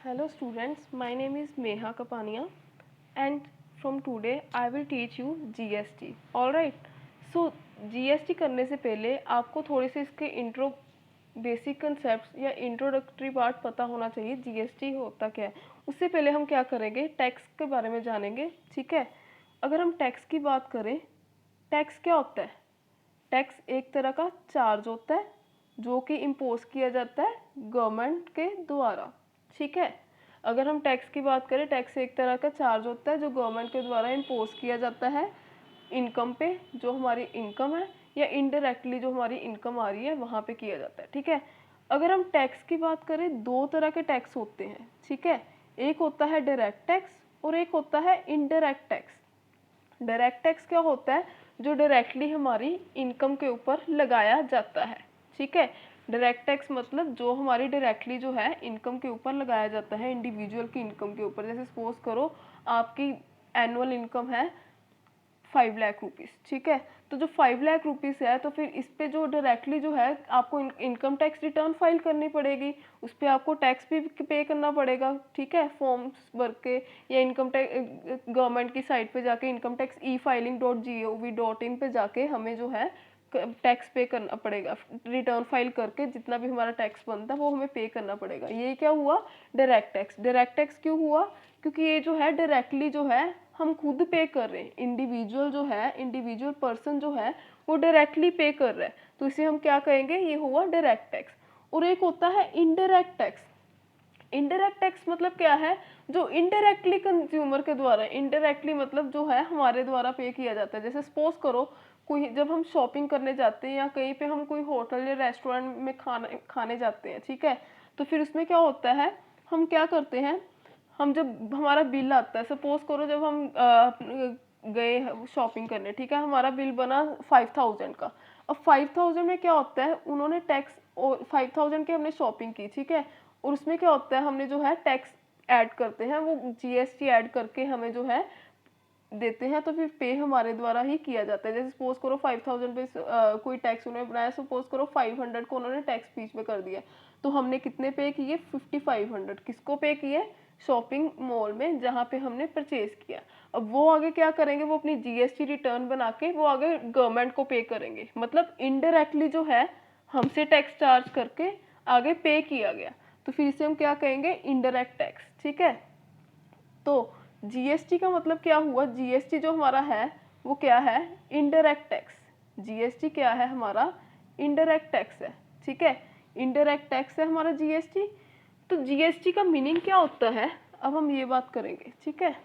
Hello students, my name is Meha Kapania and from today I will teach you GST. Alright, so GST करने से पहले आपको थोड़े से इसके इंट्रो बेसिक कंसेप्ट या इंट्रोडक्टरी पार्ट पता होना चाहिए GST होता क्या है। उससे पहले हम क्या करेंगे, टैक्स के बारे में जानेंगे। ठीक है, अगर हम टैक्स की बात करें, टैक्स क्या होता है? टैक्स एक तरह का चार्ज होता है जो कि इम्पोज किया जाता है गवर्नमेंट के द्वारा। ठीक है, अगर हम टैक्स की बात करें, टैक्स एक तरह का चार्ज होता है जो गवर्नमेंट के द्वारा इम्पोज किया जाता है इनकम पे, जो हमारी इनकम है, या इनडायरेक्टली जो हमारी इनकम आ रही है वहाँ पे किया जाता है। ठीक है, अगर हम टैक्स की बात करें, दो तरह के टैक्स होते हैं। ठीक है, एक होता है डायरेक्ट टैक्स और एक होता है इनडायरेक्ट टैक्स। डायरेक्ट टैक्स क्या होता है? जो डायरेक्टली हमारी इनकम के ऊपर लगाया जाता है। ठीक है, डायरेक्ट टैक्स मतलब जो हमारी डायरेक्टली जो है इनकम के ऊपर लगाया जाता है, इंडिविजुअल की इनकम के ऊपर। जैसे सपोज करो आपकी एनुअल इनकम है 5 लाख रुपीज़। ठीक है, तो जो 5 लाख रुपीज़ है, तो फिर इस पे जो डायरेक्टली जो है आपको इनकम टैक्स रिटर्न फाइल करनी पड़ेगी, उस पर आपको टैक्स भी पे करना पड़ेगा। ठीक है, फॉर्म्स भर के या इनकम टैक्स गवर्नमेंट की साइट पे जाके incometaxefiling.gov.in पे जाके हमें जो है टैक्स पे करना पड़ेगा। रिटर्न फाइल करके जितना भी हमारा टैक्स बनता है वो हमें पे करना पड़ेगा। ये क्या हुआ? Direct tax. डायरेक्ट टैक्स क्यों हुआ? क्योंकि ये जो है डायरेक्टली जो है हम खुद पे कर रहे हैं, इंडिविजुअल जो है, इंडिविजुअल पर्सन जो है वो डायरेक्टली पे कर रहा है, तो इसे हम क्या कहेंगे? ये हुआ डायरेक्ट टैक्स। और एक होता है इनडायरेक्ट टैक्स। इनडायरेक्ट टैक्स मतलब क्या है? जो इनडायरेक्टली कंज्यूमर के द्वारा, इनडायरेक्टली मतलब जो है हमारे द्वारा पे किया जाता है। जैसे सपोज करो कोई, जब हम शॉपिंग करने जाते हैं या कहीं पे हम कोई होटल या रेस्टोरेंट में खाने जाते हैं। ठीक है, तो फिर उसमें क्या होता है, हम क्या करते हैं, हम जब हमारा बिल आता है, सपोज करो जब हम गए शॉपिंग करने, ठीक है, हमारा बिल बना 5000 का। अब 5000 में क्या होता है, उन्होंने टैक्स, और 5000 की हमने शॉपिंग की। ठीक है, और उसमें क्या होता है, हमने जो है टैक्स ऐड करते हैं, वो जीएसटी ऐड करके हमें जो है देते हैं, तो फिर पे हमारे द्वारा ही किया जाता है। जैसे सपोज करो 5000 पे कोई टैक्स उन्होंने बनाया, सपोज करो 500 को उन्होंने टैक्स बीच में कर दिया, तो हमने कितने पे किए? 5500। किसको पे किए? शॉपिंग मॉल में जहाँ पे हमने परचेज किया। अब वो आगे क्या करेंगे, वो अपनी जीएसटी रिटर्न बना के वो आगे गवर्नमेंट को पे करेंगे। मतलब इनडायरेक्टली जो है हमसे टैक्स चार्ज करके आगे पे किया गया, तो फिर इसे हम क्या कहेंगे? Indirect tax. ठीक है, तो जीएसटी का मतलब क्या हुआ? जीएसटी जो हमारा है वो क्या है? Indirect tax. जीएसटी क्या है हमारा? इनडायरेक्ट टैक्स है। ठीक है, इनडायरेक्ट टैक्स है हमारा जीएसटी। तो जीएसटी का मीनिंग क्या होता है, अब हम ये बात करेंगे। ठीक है,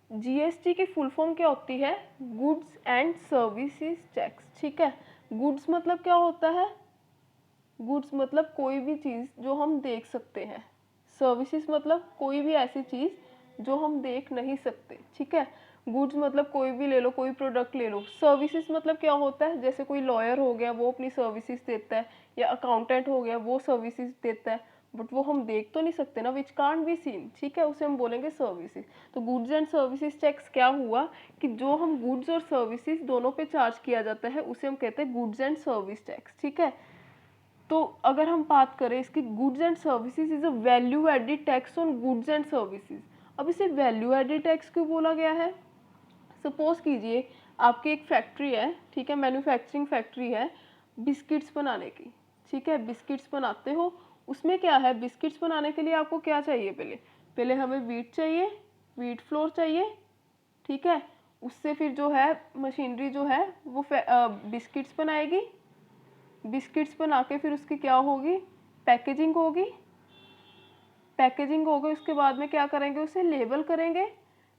जीएसटी की फुल फॉर्म क्या होती है? Goods and services tax. ठीक है, गुड्स मतलब क्या होता है? गुड्स मतलब कोई भी चीज़ जो हम देख सकते हैं। सर्विसेज मतलब कोई भी ऐसी चीज़ जो हम देख नहीं सकते। ठीक है, गुड्स मतलब कोई भी ले लो, कोई प्रोडक्ट ले लो। सर्विसेज मतलब क्या होता है? जैसे कोई लॉयर हो गया, वो अपनी सर्विसेज देता है, या अकाउंटेंट हो गया, वो सर्विसेज देता है, बट वो हम देख तो नहीं सकते ना, विच कांट बी सीन। ठीक है, उसे हम बोलेंगे सर्विसेज। तो गुड्स एंड सर्विसेज टैक्स क्या हुआ कि जो हम गुड्स और सर्विसेज दोनों पे चार्ज किया जाता है उसे हम कहते हैं गुड्स एंड सर्विस टैक्स। ठीक है, तो अगर हम बात करें इसकी, goods and services is a value added tax on goods and services. अब इसे वैल्यू एडिड टैक्स क्यों बोला गया है? सपोज कीजिए आपकी एक फैक्ट्री है, ठीक है, मैन्युफैक्चरिंग फैक्ट्री है बिस्किट्स बनाने की। ठीक है, बिस्किट्स बनाते हो, उसमें क्या है, बिस्किट्स बनाने के लिए आपको क्या चाहिए? पहले पहले हमें वीट चाहिए, वीट फ्लोर चाहिए। ठीक है, उससे फिर जो है मशीनरी जो है वो बिस्किट्स बनाएगी। बिस्किट्स बना के फिर उसकी क्या होगी? पैकेजिंग होगी। पैकेजिंग होगी, उसके बाद में क्या करेंगे? उसे लेबल करेंगे।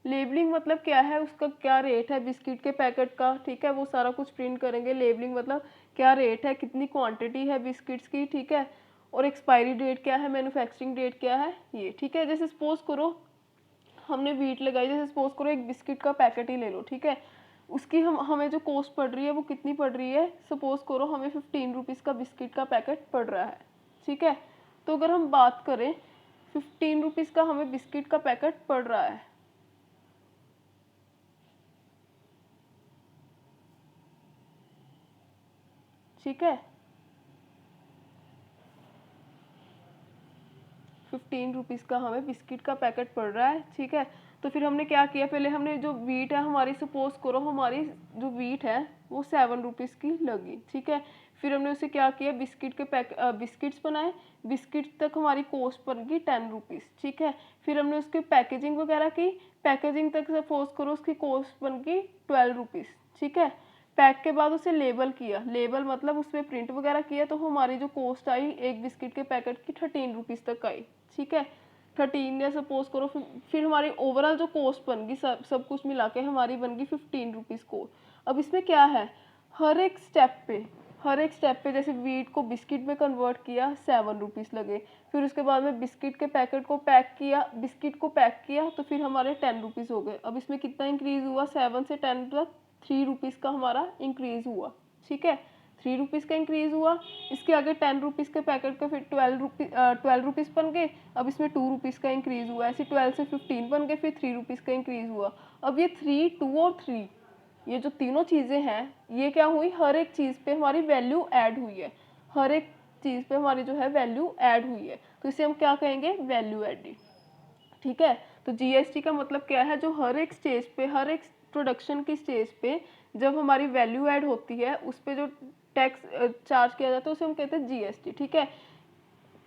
लेबलिंग मतलब क्या है? उसका क्या रेट है बिस्किट के पैकेट का। ठीक है, वो सारा कुछ प्रिंट करेंगे। लेबलिंग मतलब क्या रेट है, कितनी क्वांटिटी है बिस्किट्स की। ठीक है, और एक्सपायरी डेट क्या है, मैन्युफैक्चरिंग डेट क्या है, ये। ठीक है, जैसे सपोज करो हमने वीट लगाई, जैसे सपोज करो एक बिस्किट का पैकेट ही ले लो। ठीक है, उसकी हमें जो कॉस्ट पड़ रही है वो कितनी पड़ रही है? सपोज करो हमें 15 रुपीज़ का बिस्किट का पैकेट पड़ रहा है। ठीक है, तो अगर हम बात करें 15 रुपीज़ का हमें बिस्किट का पैकेट पड़ रहा है, ठीक है, 15 रुपीज़ का हमें बिस्किट का पैकेट पड़ रहा है। ठीक है, तो फिर हमने क्या किया, पहले हमने जो वीट है हमारी, सपोज करो हमारी जो वीट है वो 7 रुपीज़ की लगी। ठीक है, फिर हमने उसे क्या किया, बिस्किट के बिस्किट्स बनाए, बिस्किट तक हमारी कॉस्ट बन गई 10 रुपीज़। ठीक है, फिर हमने उसकी पैकेजिंग वगैरह की, पैकेजिंग तक सपोज करो उसकी कॉस्ट बन गई 12 रुपीज़। ठीक है, पैक के बाद उसे लेबल किया, लेबल मतलब उसमें प्रिंट वगैरह किया, तो हमारी जो कॉस्ट आई एक बिस्किट के पैकेट की 13 रुपीज़ तक आई। ठीक है, 13 या सपोज करो, फिर हमारी ओवरऑल जो कॉस्ट बन गई सब कुछ मिला के हमारी बन गई 15 रुपीज़ को। अब इसमें क्या है, हर एक स्टेप पे जैसे वीट को बिस्किट में कन्वर्ट किया 7 रुपीज़ लगे, फिर उसके बाद में बिस्किट के पैकेट को पैक किया, बिस्किट को पैक किया, तो फिर हमारे 10 रुपीज़ हो गए। अब इसमें कितना इंक्रीज़ हुआ, 7 से 10 तक 3 रुपीज़ का हमारा इंक्रीज़ हुआ। ठीक है, 3 रुपीज़ का इंक्रीज़ हुआ। इसके आगे 10 रुपीज़ के पैकेट का फिर 12 रुपीज़ बन गए। अब इसमें 2 रुपीज़ का इंक्रीज़ हुआ, ऐसे 12 से 15 बन गए, फिर 3 रुपीज़ का इंक्रीज़ हुआ। अब ये 3, 2 और 3, ये जो तीनों चीज़ें हैं, ये क्या हुई, हर एक चीज़ पे हमारी वैल्यू ऐड हुई है, हर एक चीज़ पे हमारी जो है वैल्यू ऐड हुई है, तो इसे हम क्या कहेंगे, वैल्यू एडिड। ठीक है, तो जीएसटी का मतलब क्या है, जो हर एक स्टेज पे, हर एक प्रोडक्शन की स्टेज पे जब हमारी वैल्यू ऐड होती है, उस पर जो टैक्स चार्ज किया जाता है उसे हम कहते हैं जीएसटी। ठीक है,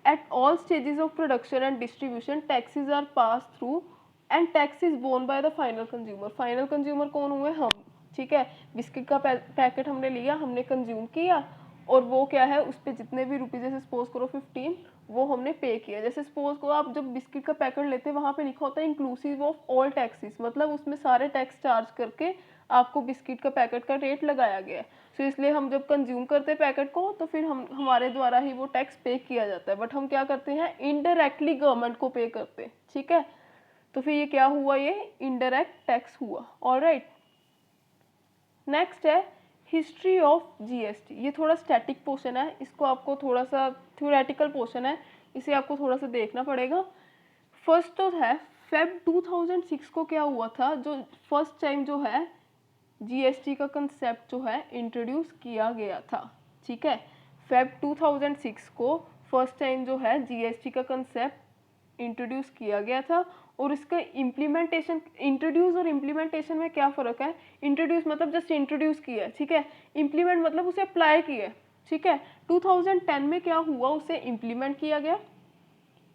at all stages of production and distribution taxes are passed through and tax is borne by the final consumer. Final consumer कौन हुए, हम। ठीक है, बिस्किट का पैकेट हमने लिया, हमने कंज्यूम किया, और वो क्या है, उस पर जितने भी रुपीज़, जैसे सपोज करो 15, वो हमने पे किया। जैसे सपोज करो आप जब बिस्किट का पैकेट लेते हैं, वहाँ पे लिखा होता है इंक्लूसिव ऑफ ऑल टैक्सेस, मतलब उसमें सारे टैक्स चार्ज करके आपको बिस्किट का पैकेट का रेट लगाया गया है। तो इसलिए हम जब कंज्यूम करते हैं पैकेट को, तो फिर हमारे द्वारा ही वो टैक्स पे किया जाता है, बट हम क्या करते हैं, इनडायरेक्टली गवर्नमेंट को पे करते हैं। ठीक है, तो फिर ये क्या हुआ, ये इनडायरेक्ट टैक्स हुआ। ऑलराइट, नेक्स्ट है हिस्ट्री ऑफ जीएसटी। ये थोड़ा स्टैटिक पोर्शन है, इसको आपको थोड़ा सा थ्योरेटिकल पोर्शन है, इसे आपको थोड़ा सा देखना पड़ेगा। फर्स्ट तो है फेब 2006 को क्या हुआ था, जो फर्स्ट टाइम जो है जीएसटी का कंसेप्ट जो है इंट्रोड्यूस किया गया था। ठीक है, फेब 2006 को फर्स्ट टाइम जो है जीएसटी का कंसेप्ट इंट्रोड्यूस किया गया था, और इसका इम्प्लीमेंटेशन, इंट्रोड्यूस और इम्प्लीमेंटेशन में क्या फ़र्क है, इंट्रोड्यूस मतलब जस्ट इंट्रोड्यूस किया है, ठीक है, इम्प्लीमेंट मतलब उसे अप्लाई किया है। ठीक है, 2010 में क्या हुआ, उसे इम्प्लीमेंट किया गया।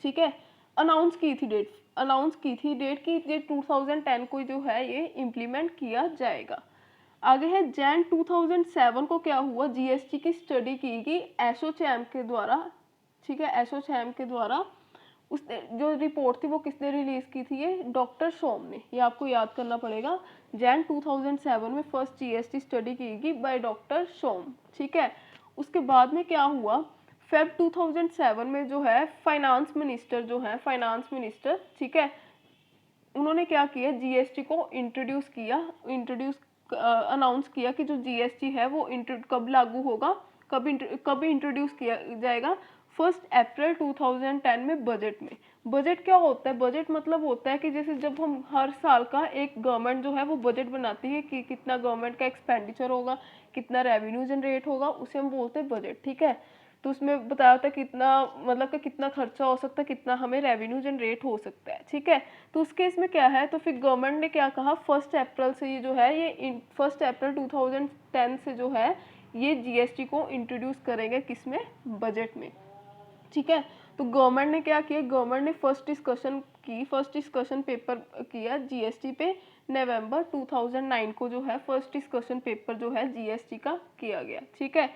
ठीक है, अनाउंस की थी डेट की ये 2010 को जो है ये इम्प्लीमेंट किया जाएगा। आगे है जैन 2007 को क्या हुआ, जीएसटी की स्टडी की गई एसोचैम के द्वारा। ठीक है, एसोचैम के द्वारा उसने जो रिपोर्ट थी वो किसने रिलीज की थी, ये डॉक्टर सोम ने, ये आपको याद करना पड़ेगा। जैन 2007 में फर्स्ट जीएसटी स्टडी की गई बाय डॉक्टर सोम। ठीक है, उसके बाद में क्या हुआ, फेब 2007 में जो है फाइनेंस मिनिस्टर, ठीक है, उन्होंने क्या किया, जीएसटी को अनाउंस किया कि जो जीएसटी है वो कब लागू होगा, कब इंट्रोड्यूस किया जाएगा, 1 अप्रैल 2010 में बजट में। बजट क्या होता है, बजट मतलब होता है कि जैसे जब हम हर साल का एक गवर्नमेंट जो है वो बजट बनाती है कि कितना गवर्नमेंट का एक्सपेंडिचर होगा, कितना रेवेन्यू जनरेट होगा, उसे हम बोलते हैं बजट। ठीक है, तो उसमें बताया होता है कितना, मतलब कि कितना खर्चा हो सकता है, कितना हमें रेवेन्यू जनरेट हो सकता है। ठीक है, तो उस केस में क्या है, तो फिर गवर्नमेंट ने क्या कहा, 1 अप्रैल से ये जो है, ये 1 अप्रैल 2010 से जो है ये जीएसटी को इंट्रोड्यूस करेंगे, किसमें, बजट में। ठीक है, तो गवर्नमेंट ने क्या किया, गवर्नमेंट ने फर्स्ट डिस्कशन पेपर किया जीएसटी पे, नवंबर 2009 को जो है फर्स्ट डिस्कशन पेपर जो है जीएसटी का किया गया। ठीक है,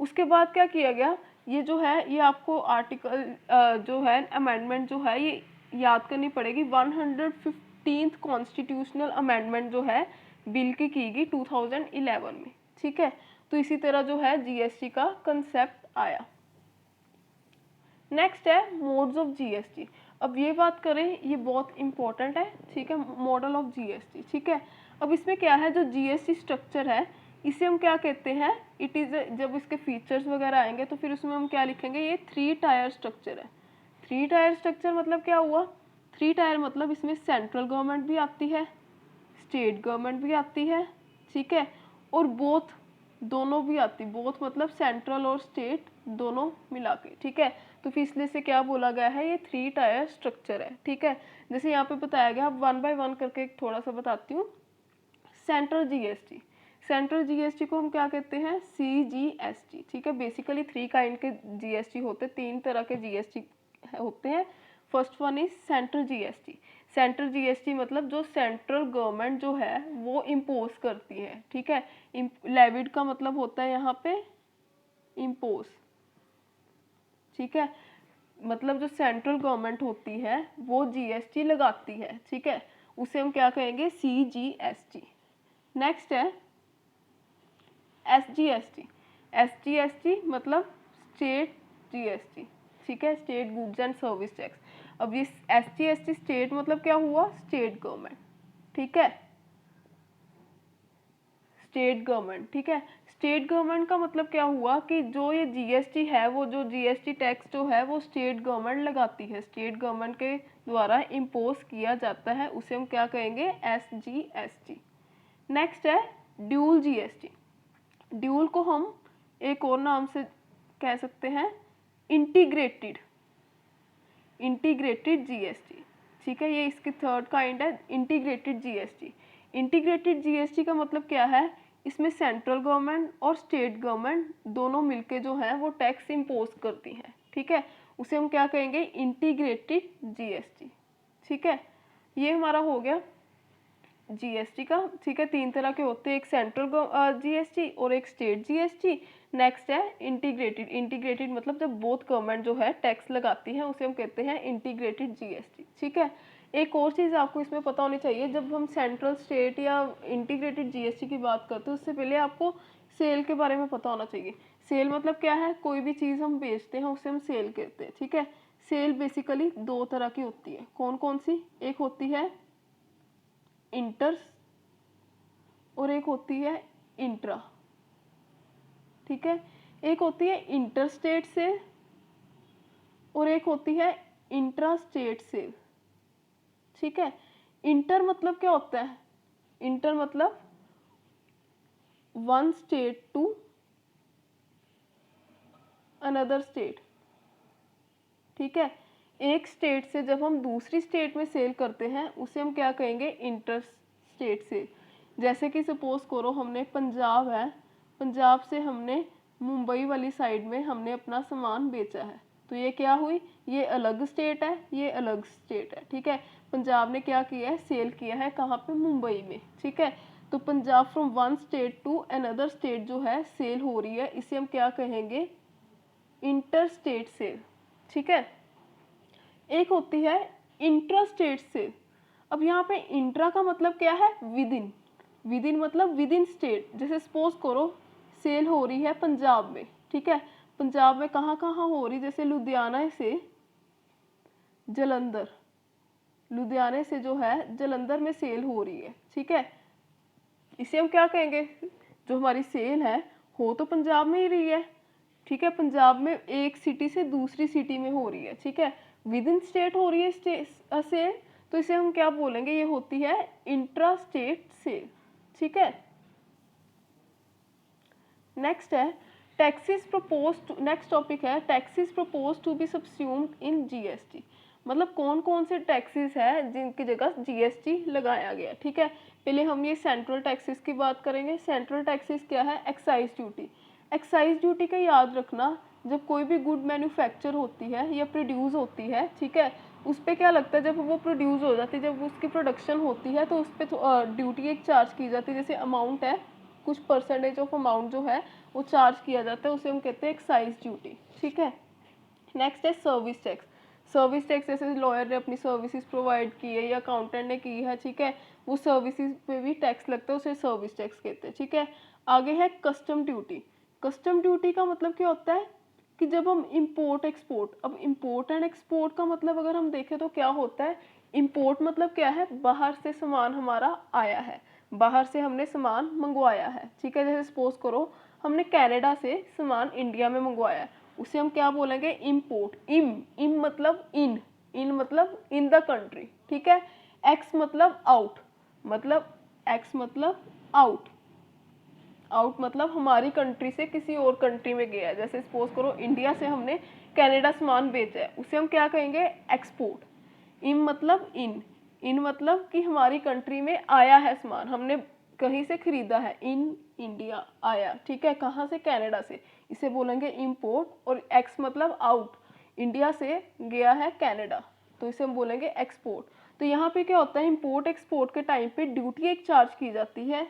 उसके बाद क्या किया गया, ये जो है ये आपको आर्टिकल जो है अमेंडमेंट जो है ये याद करनी पड़ेगी, 115th कॉन्स्टिट्यूशनल अमेंडमेंट जो है बिल की गई 2011 में। ठीक है, तो इसी तरह जो है जीएसटी का कंसेप्ट आया। नेक्स्ट है मोड्स ऑफ जीएसटी। अब ये बात करें, ये बहुत इंपॉर्टेंट है। ठीक है, मॉडल ऑफ जीएसटी। ठीक है, अब इसमें क्या है, जो जीएसटी स्ट्रक्चर है इसे हम क्या कहते हैं, इट इज़, जब इसके फीचर्स वगैरह आएंगे तो फिर उसमें हम क्या लिखेंगे, ये 3 टायर स्ट्रक्चर है। 3 टायर स्ट्रक्चर मतलब क्या हुआ, 3 टायर मतलब इसमें सेंट्रल गवर्नमेंट भी आती है, स्टेट गवर्नमेंट भी आती है। ठीक है, और बोथ दोनों भी आती, बोथ मतलब सेंट्रल और स्टेट दोनों मिला के, ठीक है। तो फिर इसलिए से क्या बोला गया है, ये 3 टायर स्ट्रक्चर है, ठीक है। जैसे यहाँ पे बताया गया, अब 1 बाय 1 करके थोड़ा सा बताती हूँ। सेंट्रल जीएसटी, सेंट्रल जीएसटी को हम क्या कहते हैं, सीजीएसटी, ठीक है। बेसिकली 3 काइंड के जीएसटी होते हैं, 3 तरह के जीएसटी होते हैं। First one is central GST. Central GST मतलब जो सेंट्रल गवर्नमेंट जो है वो इम्पोज करती है, ठीक है। लेविड का मतलब होता है यहाँ पे इम्पोज, ठीक है। मतलब जो सेंट्रल गवर्नमेंट होती है वो जीएसटी लगाती है, ठीक है, उसे हम क्या कहेंगे, सीजीएसटी। नेक्स्ट है एसजीएसटी। एसजीएसटी मतलब स्टेट जीएसटी, ठीक है, state goods and service tax. अब ये एसजीएसटी स्टेट मतलब क्या हुआ, स्टेट गवर्नमेंट, ठीक है, स्टेट गवर्नमेंट, ठीक है। स्टेट गवर्नमेंट का मतलब क्या हुआ कि जो ये जीएसटी है, वो जो जीएसटी टैक्स जो है वो स्टेट गवर्नमेंट लगाती है, स्टेट गवर्नमेंट के द्वारा इम्पोज किया जाता है, उसे हम क्या कहेंगे, एसजीएसटी। नेक्स्ट है ड्यूल जीएसटी। ड्यूल को हम एक और नाम से कह सकते हैं, इंटीग्रेटेड, इंटीग्रेटेड जीएसटी, ठीक है। ये इसकी थर्ड काइंड है, इंटीग्रेटेड जीएसटी। इंटीग्रेटेड जीएसटी का मतलब क्या है, इसमें सेंट्रल गवर्नमेंट और स्टेट गवर्नमेंट दोनों मिलके जो है वो टैक्स इम्पोज करती हैं, ठीक है, उसे हम क्या कहेंगे, इंटीग्रेटेड जीएसटी, ठीक है। ये हमारा हो गया जीएसटी का, ठीक है। 3 तरह के होते हैं, एक सेंट्रल जीएसटी और एक स्टेट जीएसटी। नेक्स्ट है इंटीग्रेटेड। इंटीग्रेटेड मतलब जब बोथ गवर्नमेंट जो है टैक्स लगाती है उसे हम कहते हैं इंटीग्रेटेड जीएसटी, ठीक है। एक और चीज़ आपको इसमें पता होनी चाहिए, जब हम सेंट्रल, स्टेट या इंटीग्रेटेड जीएसटी की बात करते हैं उससे पहले आपको सेल के बारे में पता होना चाहिए। सेल मतलब क्या है, कोई भी चीज़ हम बेचते हैं उसे हम सेल कहते हैं, ठीक है। सेल बेसिकली 2 तरह की होती है, कौन कौन सी, एक होती है इंटर और एक होती है इंट्रा, ठीक है। एक होती है इंटर स्टेट सेल और एक होती है इंट्रा स्टेट सेल, ठीक है। इंटर मतलब क्या होता है, इंटर मतलब one state to another state, ठीक है। एक स्टेट से जब हम दूसरी स्टेट में सेल करते हैं उसे हम क्या कहेंगे, इंटर स्टेट सेल। जैसे कि सपोज करो हमने पंजाब है, पंजाब से हमने मुंबई वाली साइड में हमने अपना सामान बेचा है, तो ये क्या हुई, ये अलग स्टेट है, ये अलग स्टेट है, ठीक है। पंजाब ने क्या किया है, सेल किया है कहाँ पे, मुंबई में, ठीक है। तो Punjab from one state to another state जो है सेल हो रही है, इसे हम क्या कहेंगे, इंटर स्टेट सेल, ठीक है। एक होती है इंट्रा स्टेट सेल। अब यहाँ पे इंट्रा का मतलब क्या है, विद इन, विद इन मतलब विद इन स्टेट। जैसे सपोज करो सेल हो रही है पंजाब में, ठीक है, पंजाब में कहाँ कहाँ हो रही, जैसे लुधियाना से जलंधर, लुधियाने से जो है जलंधर में सेल हो रही है, ठीक है। इसे हम क्या कहेंगे, जो हमारी सेल है हो तो पंजाब में ही रही है, ठीक है, पंजाब में एक सिटी से दूसरी सिटी में हो रही है, ठीक है, विद इन स्टेट हो रही है सेल, तो इसे हम क्या बोलेंगे, ये होती है इंट्रा स्टेट सेल, ठीक है। नेक्स्ट है टैक्सेस प्रपोज्ड, नेक्स्ट टॉपिक है taxes proposed to be subsumed in GST. मतलब कौन कौन से टैक्सेस है जिनकी जगह जीएसटी लगाया गया, ठीक है। पहले हम ये सेंट्रल टैक्सेस की बात करेंगे। सेंट्रल टैक्सेस क्या है, एक्साइज ड्यूटी। एक्साइज ड्यूटी का याद रखना, जब कोई भी गुड मैन्युफैक्चर होती है या प्रोड्यूस होती है, ठीक है, उस पर क्या लगता है, जब वो प्रोड्यूस हो जाती है, जब उसकी प्रोडक्शन होती है तो उस पर ड्यूटी एक चार्ज की जाती है, जैसे अमाउंट है, कुछ परसेंटेज ऑफ अमाउंट जो है वो चार्ज किया जाता है, उसे हम कहते हैं एक्साइज ड्यूटी, ठीक है। नेक्स्ट है सर्विस टैक्स। सर्विस टैक्स जैसे लॉयर ने अपनी सर्विसेज प्रोवाइड की है या अकाउंटेंट ने की है, ठीक है, वो सर्विसेज पे भी टैक्स लगता है, उसे सर्विस टैक्स कहते हैं, ठीक है। आगे है कस्टम ड्यूटी। कस्टम ड्यूटी का मतलब क्या होता है कि जब हम इंपोर्ट एक्सपोर्ट, अब इंपोर्ट एंड एक्सपोर्ट का मतलब अगर हम देखें तो क्या होता है, इंपोर्ट मतलब क्या है, बाहर से सामान हमारा आया है, बाहर से हमने सामान मंगवाया है, ठीक है। जैसे सपोज करो हमने कनाडा से सामान इंडिया में मंगवाया है, उसे हम क्या बोलेंगे, इम्पोर्ट। इम मतलब इन मतलब इन द कंट्री, ठीक है। एक्स मतलब आउट, मतलब एक्स मतलब आउट, आउट मतलब हमारी कंट्री से किसी और कंट्री में गया है। जैसे सपोज करो इंडिया से हमने कनाडा सामान बेचा है, उसे हम क्या कहेंगे, एक्सपोर्ट। इन मतलब इन मतलब कि हमारी कंट्री में आया है सामान, हमने कहीं से खरीदा है, इन इंडिया आया, ठीक है, कहाँ से, कनाडा से, इसे बोलेंगे इम्पोर्ट। और एक्स मतलब आउट, इंडिया से गया है कनाडा, तो इसे हम बोलेंगे एक्सपोर्ट। तो यहाँ पे क्या होता है, इम्पोर्ट एक्सपोर्ट के टाइम पे ड्यूटी एक चार्ज की जाती है,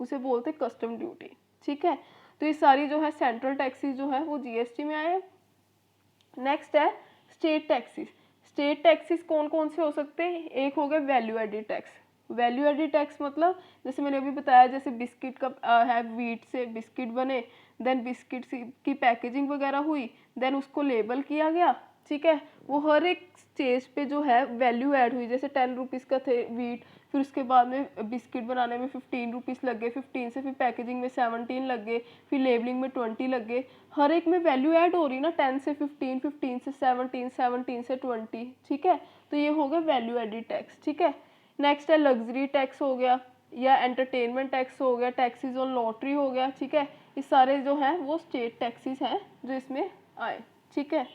उसे बोलते हैं कस्टम ड्यूटी, ठीक है। तो ये सारी जो है सेंट्रल टैक्सेस जो है वो जीएसटी में आए। नेक्स्ट है स्टेट टैक्सेस। स्टेट टैक्सेस कौन कौन से हो सकते हैं, एक हो गया value added tax. Value added tax मतलब जैसे मैंने अभी बताया, जैसे बिस्किट का है, वीट से बिस्किट बने, देन बिस्किट की पैकेजिंग वगैरह हुई, देन उसको लेबल किया गया, ठीक है, वो हर एक स्टेज पे जो है वैल्यू ऐड हुई। जैसे 10 रुपीज़ का थे वीट, फिर उसके बाद में बिस्किट बनाने में 15 रुपीज़ लग गए, 15 से फिर पैकेजिंग में 17 लग गए, फिर लेबलिंग में 20 लग गए, हर एक में वैल्यू ऐड हो रही ना, 10 से 15, 15 से 17, 17 से 20, ठीक है। तो ये हो गया वैल्यू एडिड टैक्स, ठीक है। नेक्स्ट है लग्जरी टैक्स हो गया, या एंटरटेनमेंट टैक्स हो गया, टैक्सेस ऑन लॉटरी हो गया, ठीक है। ये सारे जो हैं वो स्टेट टैक्सेस हैं जो इसमें आए, ठीक है।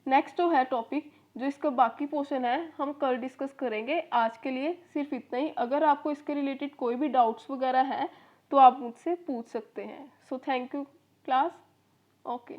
नेक्स्ट जो है टॉपिक, जो इसका बाकी पोर्शन है हम कल डिस्कस करेंगे। आज के लिए सिर्फ इतना ही। अगर आपको इसके रिलेटेड कोई भी डाउट्स वगैरह है तो आप मुझसे पूछ सकते हैं। So thank you class, okay.